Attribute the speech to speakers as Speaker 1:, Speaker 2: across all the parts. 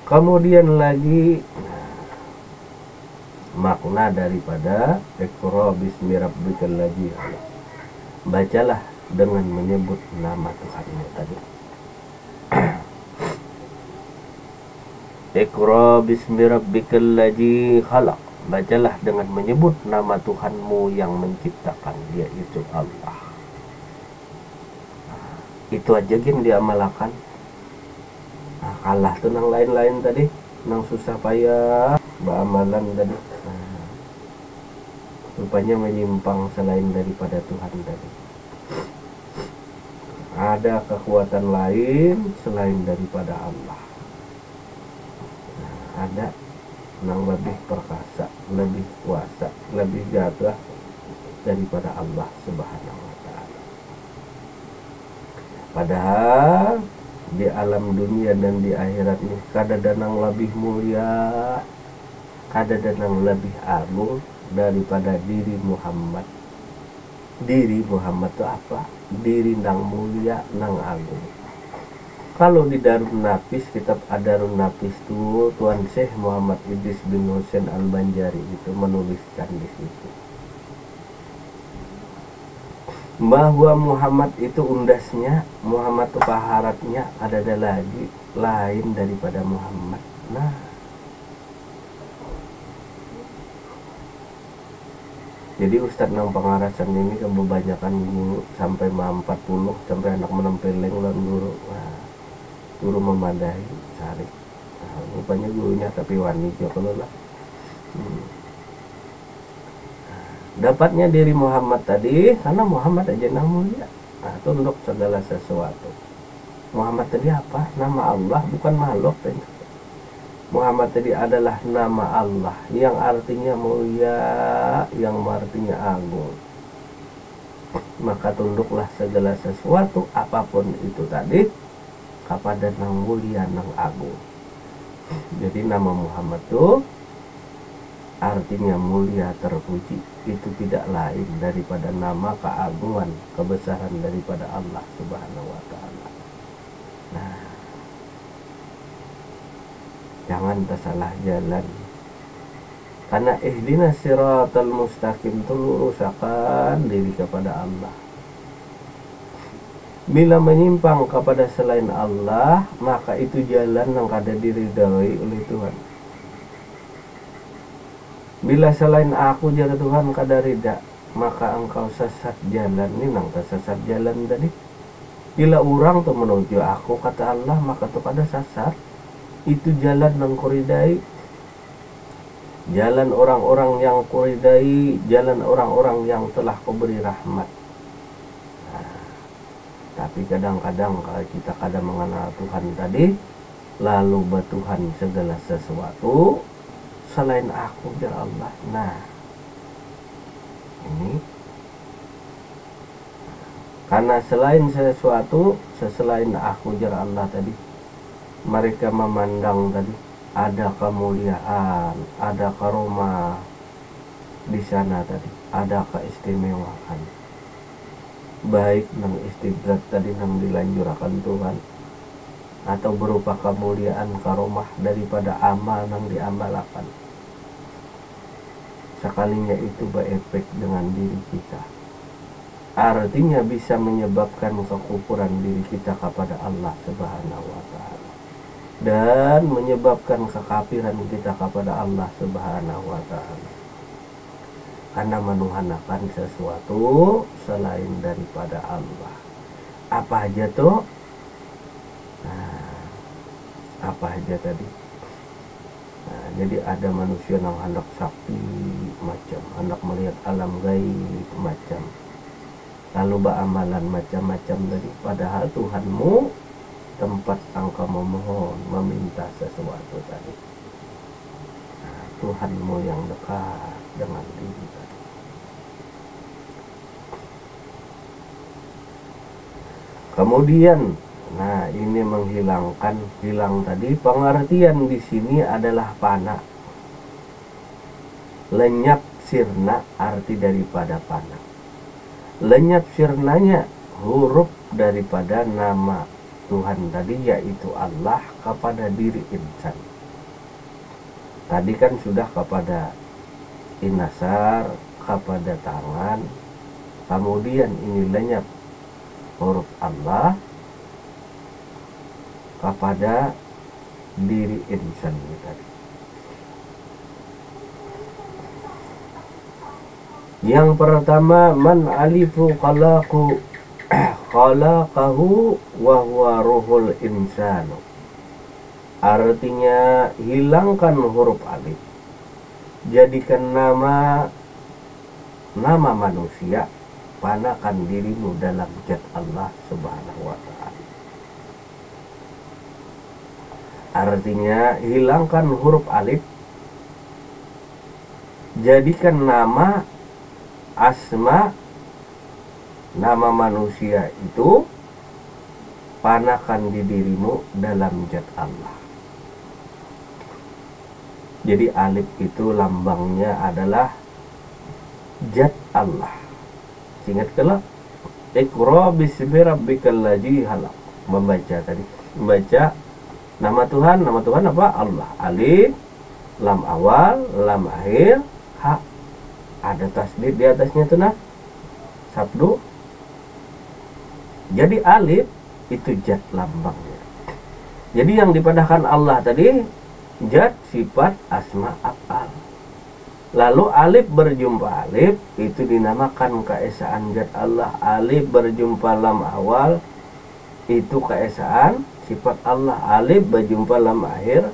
Speaker 1: Kemudian lagi makna daripada Iqra bismi rabbikal ladzi khalaq. Bacalah dengan menyebut nama Tuhanmu tadi. Iqra bismi rabbikal ladzi khalaq. Bacalah dengan menyebut nama Tuhanmu yang menciptakan, yaitu Allah. Itu aja gin diamalkan. Kalah tuh nang lain-lain tadi, nang susah payah beramalan tadi. Rupanya menyimpang selain daripada Tuhan tadi. Ada kekuatan lain selain daripada Allah. Ada yang lebih perkasa, lebih kuasa, lebih gagah daripada Allah Subhanahu wa ta'ala. Padahal di alam dunia dan di akhirat ini kada danang lebih mulia, kada danang lebih agung daripada diri Muhammad. Diri Muhammad itu apa? Diri nang mulia, nang agung. Kalau di Darun Nafis, kitab Adarun Nafis itu Tuan Syekh Muhammad Idris bin Hussein Al-Banjari itu menuliskan di situ bahwa Muhammad itu undasnya, Muhammad itu paharatnya ada lagi lain daripada Muhammad. Nah, jadi Ustadz nang pengarasan ini kebanyakan guru sampai 40 sampai anak menempeleng lan guru. Nah, guru memadai cari. Nah, rupanya gurunya tapi wani kalau lah. Dapatnya diri Muhammad tadi karena Muhammad aja nang mulia. Nah, tunduk segala sesuatu. Muhammad tadi apa? Nama Allah, bukan makhluk tadi. Muhammad tadi adalah nama Allah yang artinya mulia, yang artinya agung. Maka tunduklah segala sesuatu apapun itu tadi kepada nang mulia, nang agung. Jadi nama Muhammad itu artinya mulia, terpuji. Itu tidak lain daripada nama keagungan, kebesaran daripada Allah Subhanahu wa ta'ala. Nah, jangan tersalah jalan. Karena ihdinas siratal mustaqim itu luruskan diri kepada Allah. Bila menyimpang kepada selain Allah, maka itu jalan yang kada diridhai oleh Tuhan. Bila selain aku jaga Tuhan kada rida, maka engkau sesat jalan. Ini nang tersesat jalan tadi. Bila orang tuh menuju aku kata Allah, maka tuh kada sesat. Itu jalan yang kuridai. Jalan orang-orang yang kuridai, jalan orang-orang yang telah kuberi rahmat. Tapi kadang-kadang kalau kita kadang mengenal Tuhan tadi, lalu bertuhan segala sesuatu selain aku jar Allah. Nah, ini karena selain sesuatu, selain aku jar Allah tadi, mereka memandang tadi ada kemuliaan, ada karomah di sana tadi, ada keistimewaan. Baik nang istidrak tadi nang dilanjurkan Tuhan, atau berupa kemuliaan karomah daripada amal nang diamalkan. Sekalinya itu berefek dengan diri kita, artinya bisa menyebabkan kekufuran diri kita kepada Allah Subhanahu wa ta'ala, dan menyebabkan kekafiran kita kepada Allah Subhanahu wa ta'ala. Karena menuhanakan sesuatu selain daripada Allah. Apa aja tuh? Nah, apa aja tadi? Nah, jadi ada manusia yang hendak sakti macam, hendak melihat alam gaib macam, lalu beramalan macam-macam tadi. Padahal Tuhanmu tempat engkau memohon, meminta sesuatu tadi. Nah, Tuhanmu yang dekat dengan diri tadi. Kemudian, nah ini menghilangkan, hilang tadi pengertian di sini adalah pana. Lenyap sirna arti daripada pana. Lenyap sirnanya huruf daripada nama Tuhan tadi, yaitu Allah kepada diri insan. Tadi kan sudah kepada inasar, kepada tangan, kemudian ini lenyap huruf Allah kepada diri insan tadi. Yang pertama, man alifu khalaqahu wa huwa ruhul insanu. Artinya hilangkan huruf alif, jadikan nama manusia, panakan dirimu dalam zat Allah Subhanahu wa ta'ala. Artinya hilangkan huruf alif, jadikan nama asma, nama manusia itu panakan di dirimu dalam zat Allah. Jadi alif itu lambangnya adalah zat Allah. Ingat kalau Iqra bismi rabbikal ladzi khalaq, membaca tadi, membaca nama Tuhan apa? Allah. Alif, lam awal, lam akhir, ha. Ada tasdid di atasnya tuh nah. Sabdu. Jadi alif itu zat lambangnya. Jadi yang dipadahkan Allah tadi zat, sifat, asma, af'al. Lalu alif berjumpa alif itu dinamakan keesaan zat Allah. Alif berjumpa lam awal itu keesaan sifat Allah. Alif berjumpa lam akhir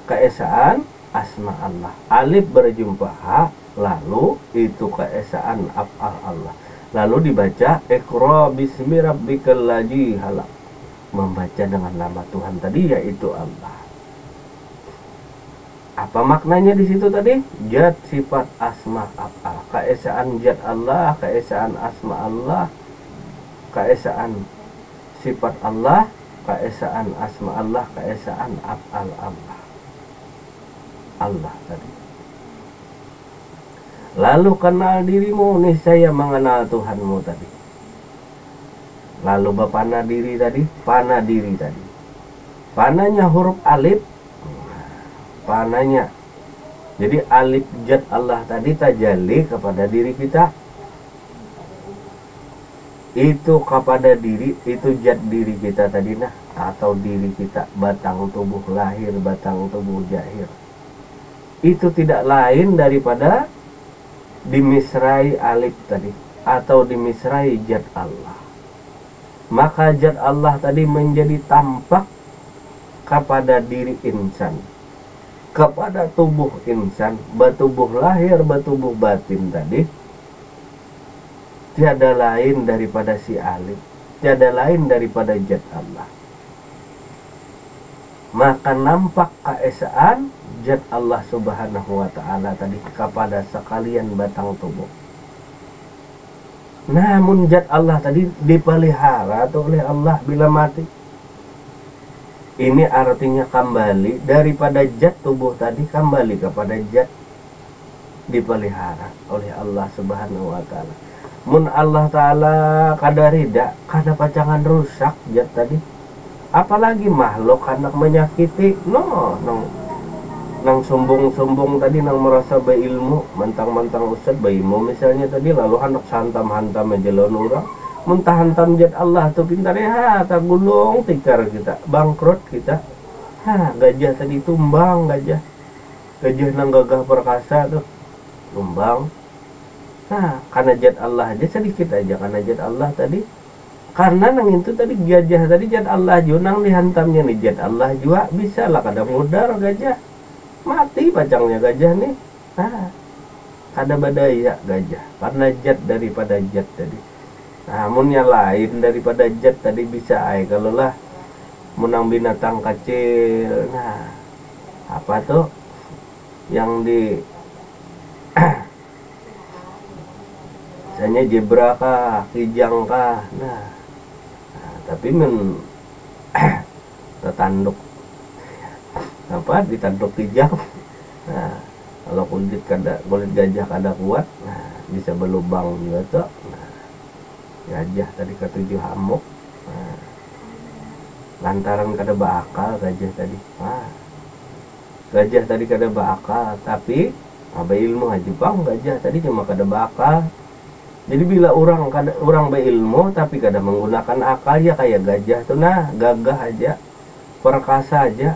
Speaker 1: keesaan asma Allah. Alif berjumpa ha, lalu itu keesaan af'al Allah. Lalu dibaca Iqra bismi rabbikal ladzi khalaq, membaca dengan nama Tuhan tadi yaitu Allah. Apa maknanya di situ tadi? Zat, sifat, asma, af'al. Keesaan zat Allah, keesaan asma Allah, keesaan sifat Allah, keesaan asma Allah, keesaan af'al Allah. Allah tadi. Lalu kenal dirimu, niscaya mengenal Tuhanmu tadi. Lalu bapana diri tadi, pana diri tadi. Pananya huruf alif, pananya. Jadi alif zat Allah tadi tajalli kepada diri kita. Itu kepada diri, itu zat diri kita tadi nah, atau diri kita, batang tubuh lahir, batang tubuh zahir. Itu tidak lain daripada dimisrai alif tadi, atau dimisrai zat Allah. Maka zat Allah tadi menjadi tampak kepada diri insan, kepada tubuh insan, bertubuh lahir, bertubuh batin tadi, tiada lain daripada si alif, tiada lain daripada zat Allah. Maka nampak keesaan zat Allah Subhanahu wa ta'ala tadi kepada sekalian batang tubuh. Namun zat Allah tadi dipelihara oleh Allah bila mati. Ini artinya kembali daripada zat tubuh tadi, kembali kepada zat dipelihara oleh Allah Subhanahu wa ta'ala. Mun Allah ta'ala kada rida, kada pacangan rusak zat tadi, apalagi makhluk anak menyakiti. Nang sombong-sombong tadi, nang merasa berilmu, mentang-mentang ustad berilmu misalnya tadi, lalu anak hantam-hantam aja orang, muntah hantam zat Allah tuh pintar ya, tak gulung tikar kita, bangkrut kita. Gajah tadi tumbang, gajah nang gagah perkasa tuh tumbang. Karena zat Allah aja sedikit aja, karena zat Allah tadi, karena nang itu tadi gajah tadi zat Allah juga, nang dihantamnya nih zat Allah juga, bisa lah kadang mudar gajah mati pacangnya gajah nih. Ada badaya gajah karena zat daripada zat tadi. Namun yang lain daripada zat tadi bisa kalau lah menang binatang kecil. Apa tuh yang di misalnya zebra kah, kijang kah, tapi tertanduk apa, ditanduk kijang. Kalau kulit gajah kada kuat, bisa berlubang juga tuh. Gajah tadi ketujuh hamuk, lantaran kada bakal gajah tadi. Gajah tadi kada berakal, tapi ilmu haji bang gajah tadi cuma kada berakal. Jadi bila orang berilmu tapi kada menggunakan akal, ya kayak gajah tuh nah, gagah aja, perkasa aja,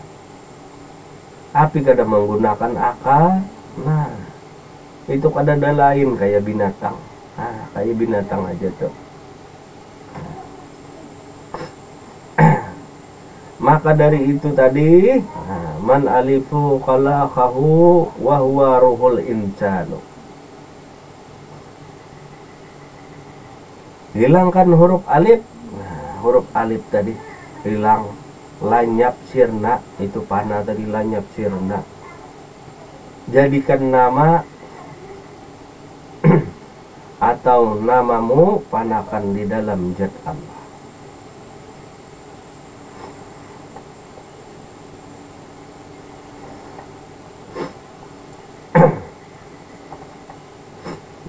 Speaker 1: tapi kada menggunakan akal, nah itu kada ada lain kayak binatang. Kayak binatang aja tuh. Maka dari itu tadi, man alifu khalaqahu wa huwa ruhul insanu. Hilangkan huruf alif. Huruf alif tadi hilang, lanyap sirna, itu panah tadi lanyap sirna. Jadikan nama atau namamu panakan di dalam zat Allah.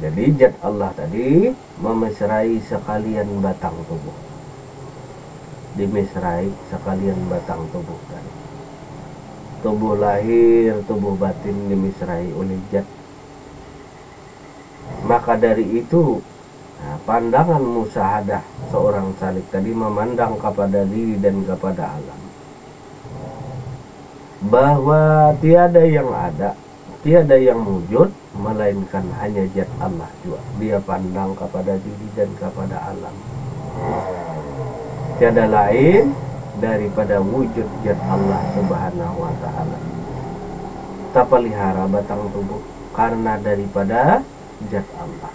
Speaker 1: Jadi zat Allah tadi memesrai sekalian batang tubuh. Dimesrai sekalian batang tubuh tadi. Tubuh lahir, tubuh batin dimesrai oleh zat. Maka dari itu, pandangan musyahadah seorang salik tadi memandang kepada diri dan kepada alam, bahwa tiada yang ada, tiada yang wujud melainkan hanya zat Allah juga. Dia pandang kepada diri dan kepada alam, tiada lain daripada wujud zat Allah subhanahu wa ta'ala. Tak pelihara batang tubuh karena daripada zat Allah.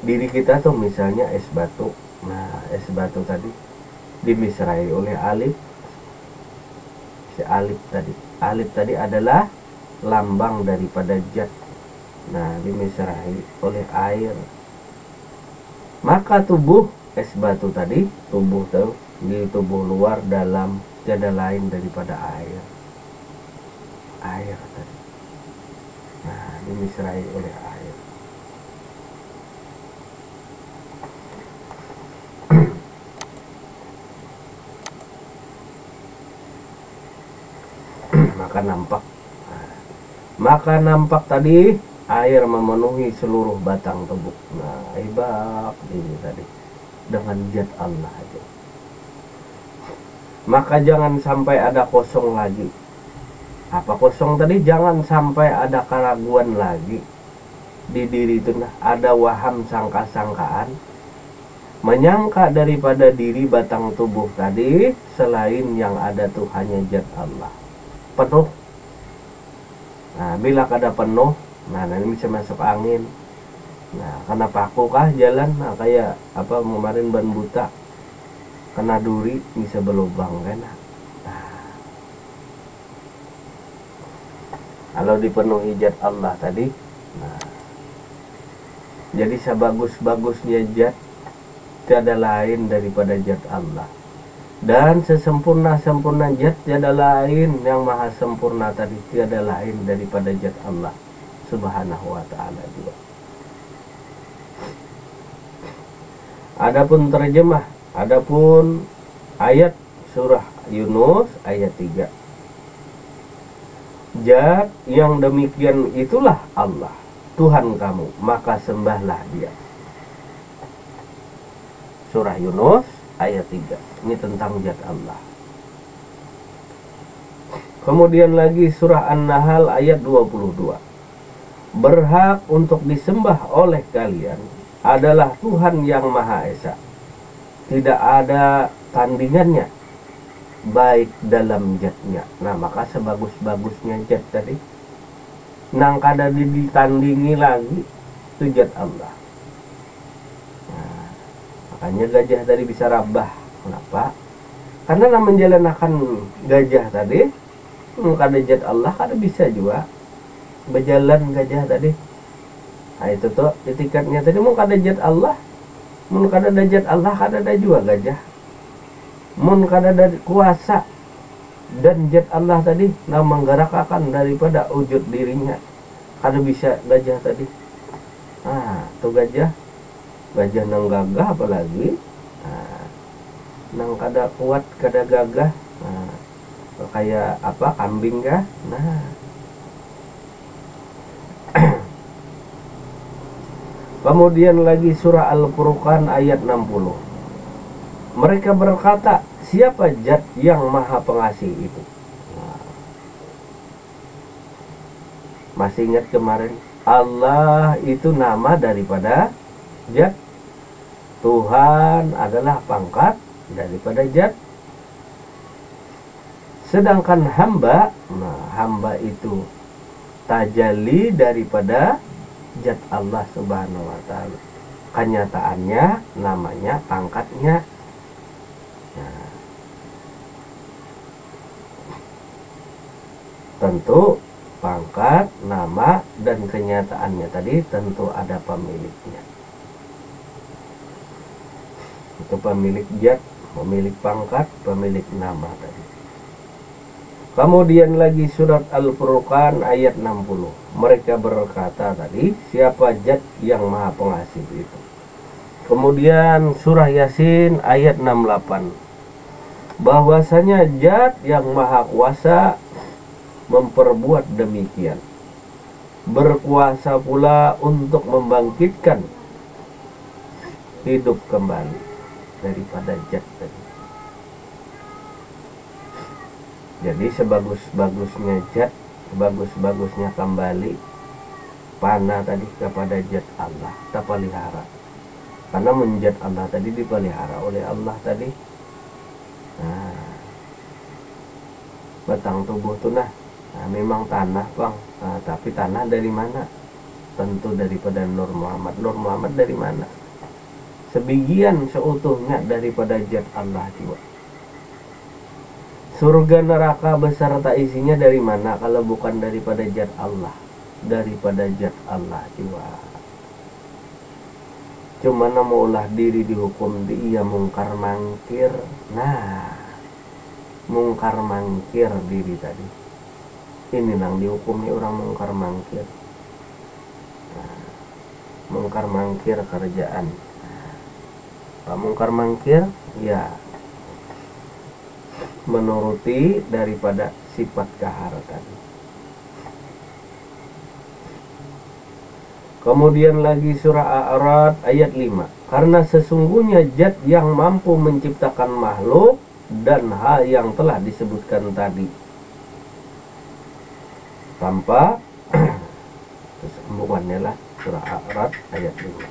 Speaker 1: Diri kita tuh misalnya es batu. Nah, es batu tadi dimisrai oleh alif. Si alif tadi adalah lambang daripada zat. Nah, dimisrai oleh air. Maka tubuh es batu tadi, tubuh tuh di tubuh luar dalam, tiada lain daripada air. Air tadi. Nah, dimisrai oleh air. Maka nampak tadi air memenuhi seluruh batang tubuh. Nah, ibab ini tadi dengan zat Allah aja. Maka jangan sampai ada kosong lagi. Apa kosong tadi? Jangan sampai ada keraguan lagi di diri itu. Nah, ada waham sangka-sangkaan, menyangka daripada diri batang tubuh tadi selain yang ada tuh hanya zat Allah. Penuh. Nah, bila kada penuh, nah ini bisa masuk angin. Nah, kena paku kah jalan? Nah, kayak apa kemarin ban buta, kena duri bisa berlubang kan? Kalau dipenuhi zat Allah tadi, nah, jadi sebagus-bagusnya zat tiada lain daripada zat Allah, dan sesempurna-sempurna zat tiada lain yang maha sempurna tadi, tiada lain daripada zat Allah subhanahu wa ta'ala juga. Adapun terjemah, adapun ayat surah Yunus ayat 3. Zat yang demikian itulah Allah, Tuhan kamu, maka sembahlah Dia. Surah Yunus ayat 3. Ini tentang zat Allah. Kemudian lagi surah An-Nahl ayat 22. Berhak untuk disembah oleh kalian adalah Tuhan yang Maha Esa. Tidak ada tandingannya, baik dalam zatnya. Nah, maka sebagus-bagusnya zat tadi, nang kada ditandingi lagi, itu zat Allah. Nah, makanya gajah tadi bisa rabah. Kenapa? Karena nak menjalankan gajah tadi, kada zat Allah, kada bisa juga berjalan gajah tadi. Nah, itu tuh titikatnya tadi, mau kada zat Allah, mau kada ada zat Allah, kada ada juga gajah. Mun kada ada kuasa dan zat Allah tadi nah menggerakkan daripada wujud dirinya, kada bisa gajah tadi. Tuh gajah nang gagah apalagi, nang kada kuat kada gagah, kayak apa, kambing kah? Nah, kemudian lagi surah Al-Furqan ayat 60. Mereka berkata, siapa Zat yang maha pengasih itu? Nah, masih ingat kemarin, Allah itu nama daripada Zat. Tuhan adalah pangkat daripada Zat. Sedangkan hamba, nah hamba itu tajalli daripada Zat Allah Subhanahu wa ta'ala. Kenyataannya namanya, pangkatnya. Nah, tentu pangkat, nama, dan kenyataannya tadi tentu ada pemiliknya. Itu pemilik Zat, pemilik pangkat, pemilik nama tadi. Kemudian lagi surat Al-Furqan ayat 60. Mereka berkata tadi, siapa Zat yang maha pengasih itu. Kemudian surah Yasin ayat 68. Bahwasanya Zat yang maha kuasa memperbuat demikian. Berkuasa pula untuk membangkitkan hidup kembali daripada Zat tadi. Jadi sebagus-bagusnya Zat, sebagus-bagusnya kembali panah tadi kepada Zat Allah, kita pelihara. Karena menjat Allah tadi dipelihara oleh Allah tadi. Nah, batang tubuh tuh nah memang tanah bang, tapi tanah dari mana? Tentu daripada Nur Muhammad. Nur Muhammad dari mana? Sebagian seutuhnya daripada Zat Allah juga. Surga neraka beserta isinya dari mana kalau bukan daripada Zat Allah? Daripada Zat Allah jiwa. Cuma nama ulah diri dihukum dia mungkar mangkir. Nah, mungkar mangkir diri tadi. Ini nang dihukumi orang mungkar mangkir. Nah, mungkar mangkir kerjaan. Pak mungkar mangkir ya menuruti daripada sifat kahar tadi. Kemudian lagi surah A'raf ayat 5. Karena sesungguhnya Zat yang mampu menciptakan makhluk dan hal yang telah disebutkan tadi. Tanpa sambungannya lah surah A'raf ayat 5.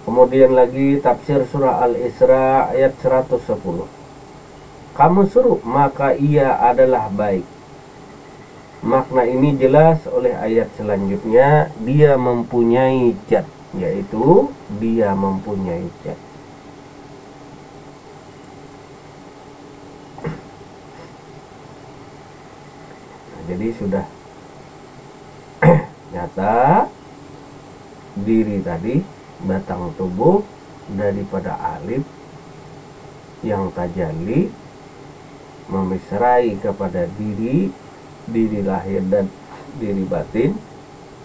Speaker 1: Kemudian lagi tafsir surah Al-Isra ayat 110. Kamu suruh maka ia adalah baik. Makna ini jelas oleh ayat selanjutnya. Dia mempunyai Zat, yaitu dia mempunyai Zat. Nah, jadi sudah nyata diri tadi, batang tubuh daripada alif yang tajalli memisrai kepada diri lahir dan diri batin,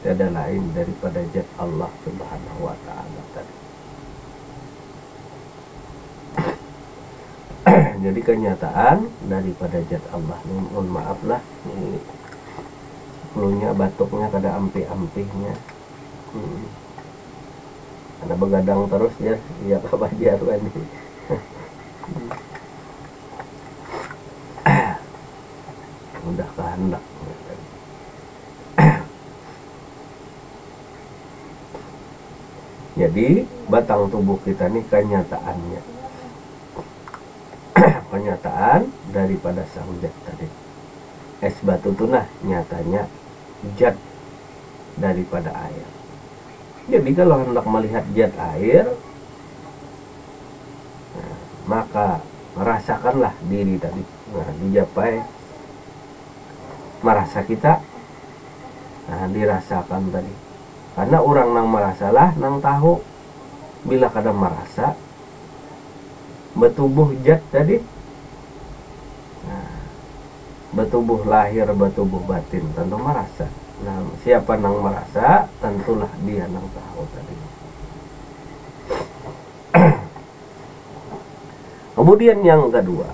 Speaker 1: tiada lain daripada Zat Allah Subhanahu wa ta'ala tadi. Jadi kenyataan daripada Zat Allah. Mohon maaf lah, ini flunya batuknya kada ampih-ampihnya. Ada begadang terus ya, iya kabajar kan. Udah kehendak. Jadi batang tubuh kita ini kenyataannya. Kenyataan daripada sang Zat tadi. Es batu tunah nyatanya Zat daripada air. Jadi kalau hendak melihat Zat air, nah, maka merasakanlah diri tadi. Nah, dijapai merasa kita, nah dirasakan tadi. Karena orang nang merasalah nang tahu. Bila kadang merasa betubuh Zat tadi, nah, betubuh lahir, betubuh batin, tentu merasa. Nah, siapa nang merasa, tentulah dia nang tahu tadi. Kemudian yang kedua,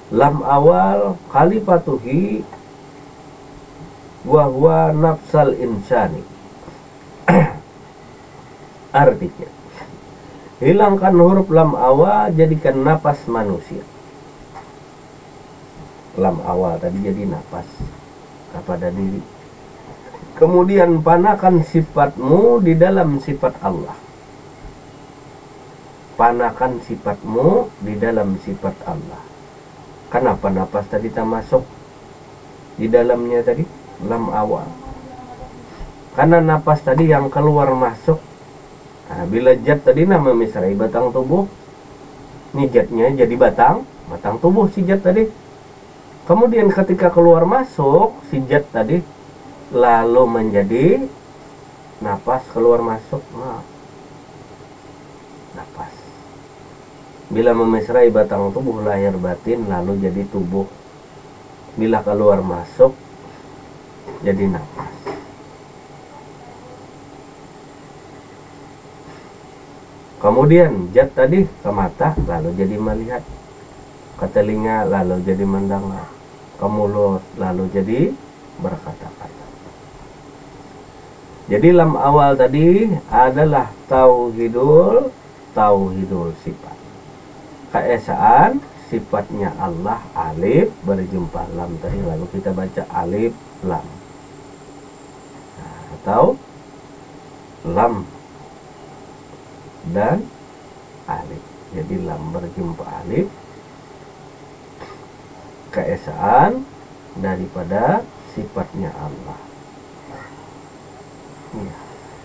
Speaker 1: Lam awal kalifatuhi wa huwa nafsal insani. Artinya, hilangkan huruf lam awal, jadikan napas manusia. Lam awal tadi jadi napas kepada diri. Kemudian panakan sifatmu di dalam sifat Allah. Panakan sifatmu di dalam sifat Allah. Kenapa napas tadi tak masuk di dalamnya tadi? Lam awal. Karena napas tadi yang keluar masuk. Nah, bila jat tadi nama misrai batang tubuh, ini jatnya jadi batang tubuh si jat tadi. Kemudian ketika keluar masuk si jat tadi, lalu menjadi napas keluar masuk. Nah, napas. Bila memesrai batang tubuh lahir batin, lalu jadi tubuh. Bila keluar masuk, jadi napas. Kemudian jat tadi ke mata, lalu jadi melihat. Ke telinga, lalu jadi mendengar. Ke mulut, lalu jadi berkata-kata. Jadi lam awal tadi adalah tauhidul sifat. Keesaan sifatnya Allah, alif berjumpa lam tadi, lalu kita baca alif lam. Nah, atau lam dan alif. Jadi lam berjumpa alif, keesaan daripada sifatnya Allah. Ya.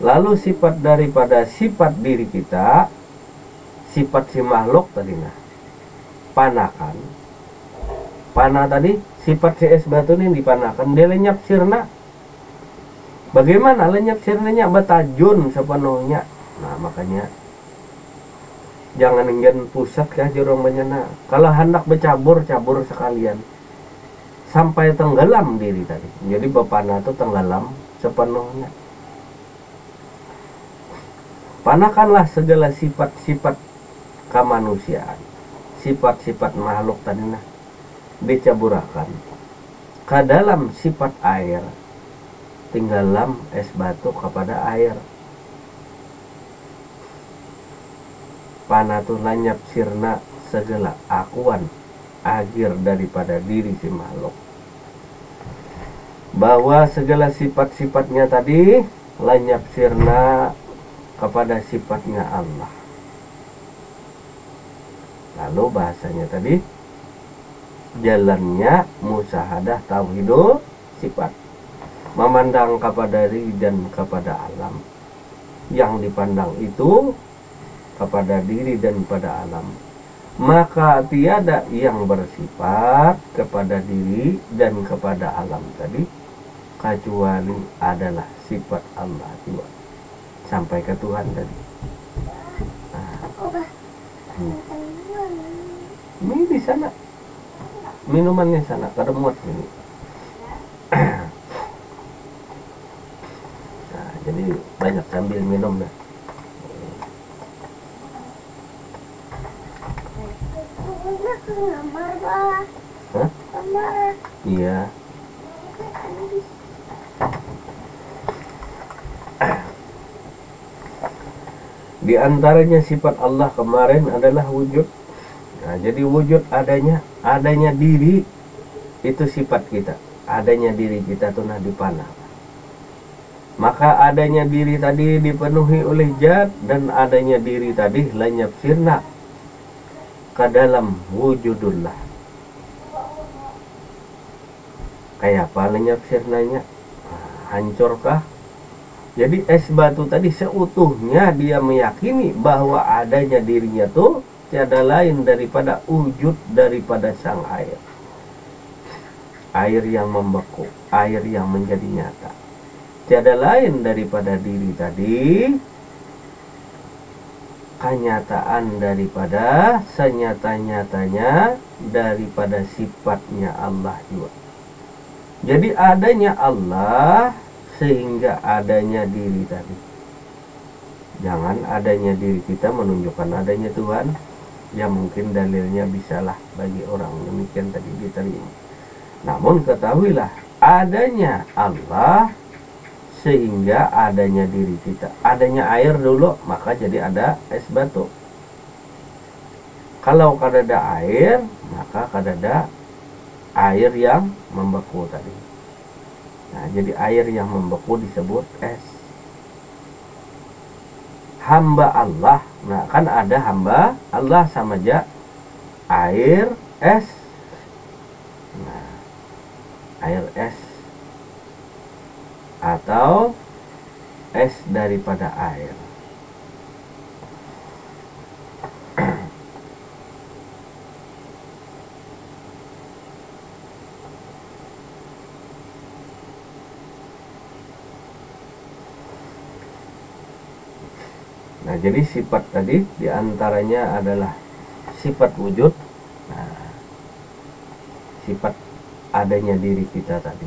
Speaker 1: Lalu sifat daripada sifat diri kita, sifat si makhluk tadi, nah panakan. Panah tadi sifat si es batu ini dipanakan, dia lenyap sirna. Bagaimana lenyap sirnanya? Batajun sepenuhnya. Nah makanya jangan ingin pusat kah jorong banyana. Kalau hendak bercabur, cabur sekalian sampai tenggelam diri tadi. Jadi bapana itu tenggelam sepenuhnya. Panakanlah segala sifat-sifat kemanusiaan, sifat-sifat makhluk tadi, nah dicaburakan ke dalam sifat air. Tinggalam es batu kepada air. Panah tu lanyap sirna segala akuan akhir daripada diri si makhluk. Bahwa segala sifat-sifatnya tadi lanyap sirna kepada sifatnya Allah. Lalu bahasanya tadi jalannya musyahadah tauhidul sifat, memandang kepada diri dan kepada alam. Yang dipandang itu kepada diri dan pada alam, maka tiada yang bersifat kepada diri dan kepada alam tadi kecuali adalah sifat Allah juga, sampai ke Tuhan tadi. Ini di sana, minumannya sana, kada muat ini. Nah, jadi banyak sambil minum dah. Hah? Iya. Di antaranya sifat Allah kemarin adalah wujud. Nah, jadi wujud adanya diri itu sifat kita. Adanya diri kita tuh nah dipanah. Maka adanya diri tadi dipenuhi oleh zat, dan adanya diri tadi lenyap sirna ke dalam wujudullah. Kayak apa lenyap sirnanya? Hancurkah? Jadi es batu tadi seutuhnya dia meyakini bahwa adanya dirinya tuh tiada lain daripada wujud daripada sang air. Air yang membeku, air yang menjadi nyata. Tiada lain daripada diri tadi, kenyataan daripada senyata-nyatanya daripada sifatnya Allah juga. Jadi adanya Allah sehingga adanya diri tadi. Jangan adanya diri kita menunjukkan adanya Tuhan. Ya mungkin dalilnya bisalah bagi orang demikian tadi diterima. Namun ketahuilah adanya Allah sehingga adanya diri kita. Adanya air dulu maka jadi ada es batu. Kalau kadada air maka kadada air yang membeku tadi. Nah, jadi air yang membeku disebut es. Hamba Allah, nah kan ada hamba Allah sama aja air es. Nah, air es atau es daripada air. Nah, jadi sifat tadi diantaranya adalah sifat wujud. Nah, sifat adanya diri kita tadi.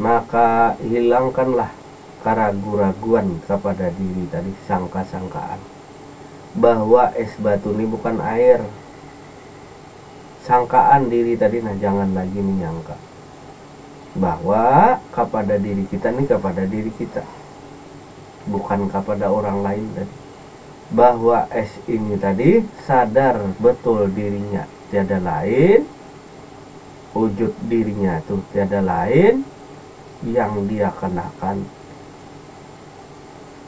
Speaker 1: Maka hilangkanlah keraguan-raguan kepada diri tadi, sangka-sangkaan bahwa es batu ini bukan air. Sangkaan diri tadi, nah jangan lagi menyangka bahwa kepada diri kita ini kepada diri kita, bukan kepada orang lain tadi. Bahwa es ini tadi sadar betul dirinya tiada lain, wujud dirinya itu tiada lain, yang dia kenakan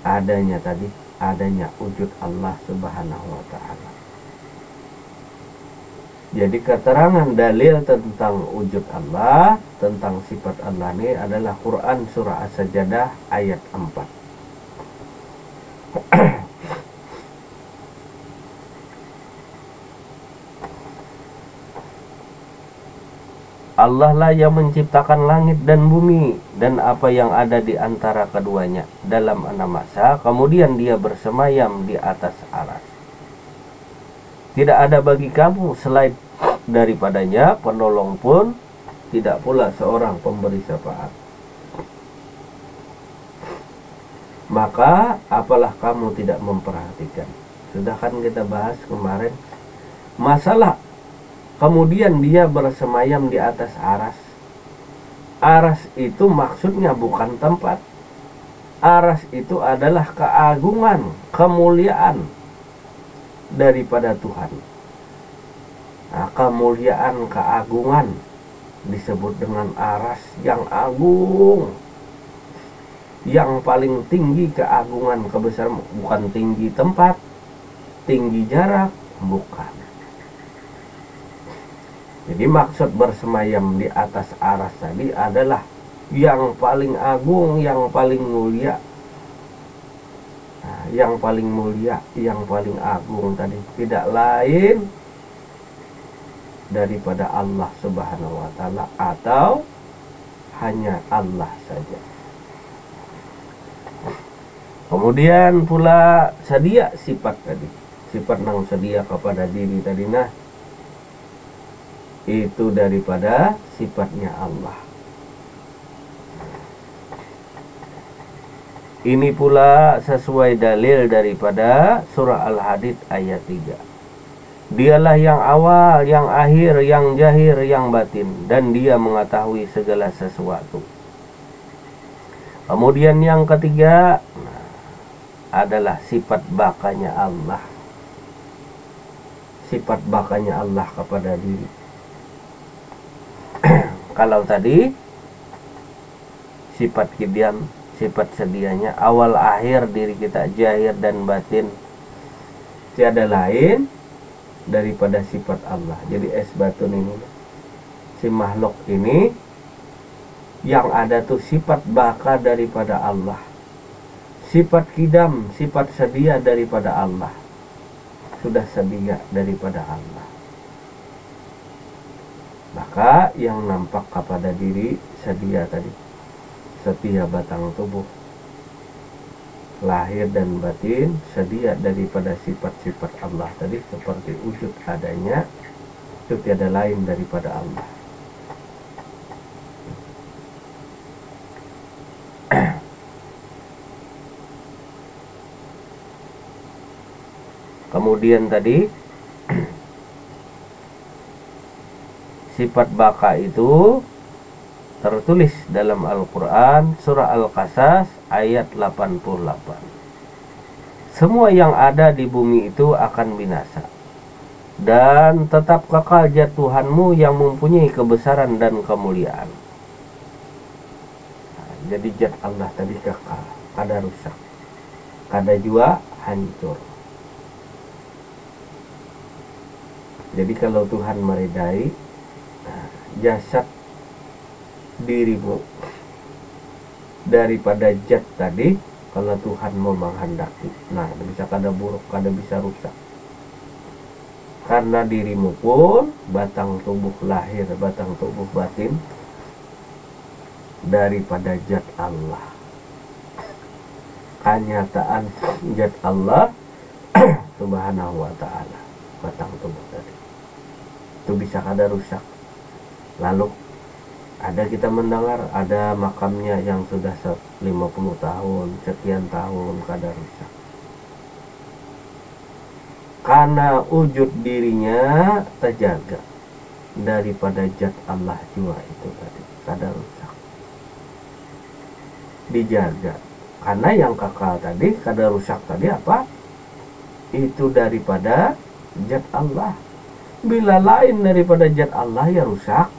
Speaker 1: adanya tadi, adanya wujud Allah Subhanahu wa ta'ala. Jadi keterangan dalil tentang wujud Allah, tentang sifat Allah ini adalah Quran surah As-Sajdah ayat 4. Allah lah yang menciptakan langit dan bumi dan apa yang ada di antara keduanya dalam 6 masa, kemudian dia bersemayam di atas aras. Tidak ada bagi kamu selain daripadanya penolong pun, tidak pula seorang pemberi syafaat. Maka apalah kamu tidak memperhatikan? Sudah kan kita bahas kemarin masalah. Kemudian dia bersemayam di atas aras. Aras itu maksudnya bukan tempat. Aras itu adalah keagungan, kemuliaan daripada Tuhan. Nah, kemuliaan, keagungan disebut dengan aras yang agung, yang paling tinggi keagungan, kebesaran. Bukan tinggi tempat, tinggi jarak, bukan. Jadi maksud bersemayam di atas aras tadi adalah yang paling agung, yang paling mulia. Nah, yang paling mulia, yang paling agung tadi tidak lain daripada Allah Subhanahu wa ta'ala, atau hanya Allah saja. Kemudian pula sedia sifat tadi, sifat nang sedia kepada diri tadi, nah itu daripada sifatnya Allah. Ini pula sesuai dalil daripada surah Al-Hadid ayat 3. Dialah yang awal, yang akhir, yang jahir, yang batin, dan dia mengetahui segala sesuatu. Kemudian yang ketiga adalah sifat bakanya Allah. Sifat bakanya Allah kepada diri. Kalau tadi sifat kidam, sifat sedianya awal akhir diri kita, jahir dan batin, tiada lain daripada sifat Allah. Jadi es batu ini, si makhluk ini yang ada tuh sifat baka daripada Allah, sifat kidam, sifat sedia daripada Allah, sudah sedia daripada Allah. Maka yang nampak kepada diri sedia tadi, setiap batang tubuh, lahir dan batin, sedia daripada sifat-sifat Allah tadi, seperti wujud adanya, itu tiada lain daripada Allah. Kemudian tadi sifat baka itu tertulis dalam Al-Quran surah Al-Qasas ayat 88. Semua yang ada di bumi itu akan binasa, dan tetap kekal zat Tuhanmu yang mempunyai kebesaran dan kemuliaan. Nah, jadi zat Allah tadi kekal, kada rusak, kada juga hancur. Jadi kalau Tuhan meridai jasad dirimu daripada zat tadi, kalau Tuhan mau menghendaki, nah bisa kada buruk, kada bisa rusak. Karena dirimu pun batang tubuh lahir, batang tubuh batin daripada zat Allah. Kenyataan zat Allah subhanahu wa ta'ala, batang tubuh tadi itu bisa kada rusak. Lalu ada kita mendengar ada makamnya yang sudah 50 tahun, sekian tahun kada rusak. Karena wujud dirinya terjaga daripada zat Allah juga itu tadi, kada rusak. Dijaga. Karena yang kekal tadi, kada rusak tadi apa? Itu daripada zat Allah. Bila lain daripada zat Allah ya rusak.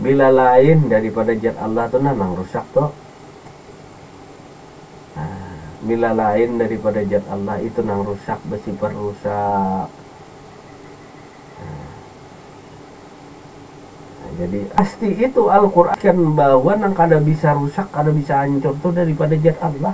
Speaker 1: Bila lain daripada zat Allah itu memang rusak toh. Nah, bila lain daripada zat Allah itu nang rusak, bersifat rusak. Nah, jadi pasti itu Al-Quran bahwa nang kada bisa rusak, kada bisa hancur tuh daripada zat Allah.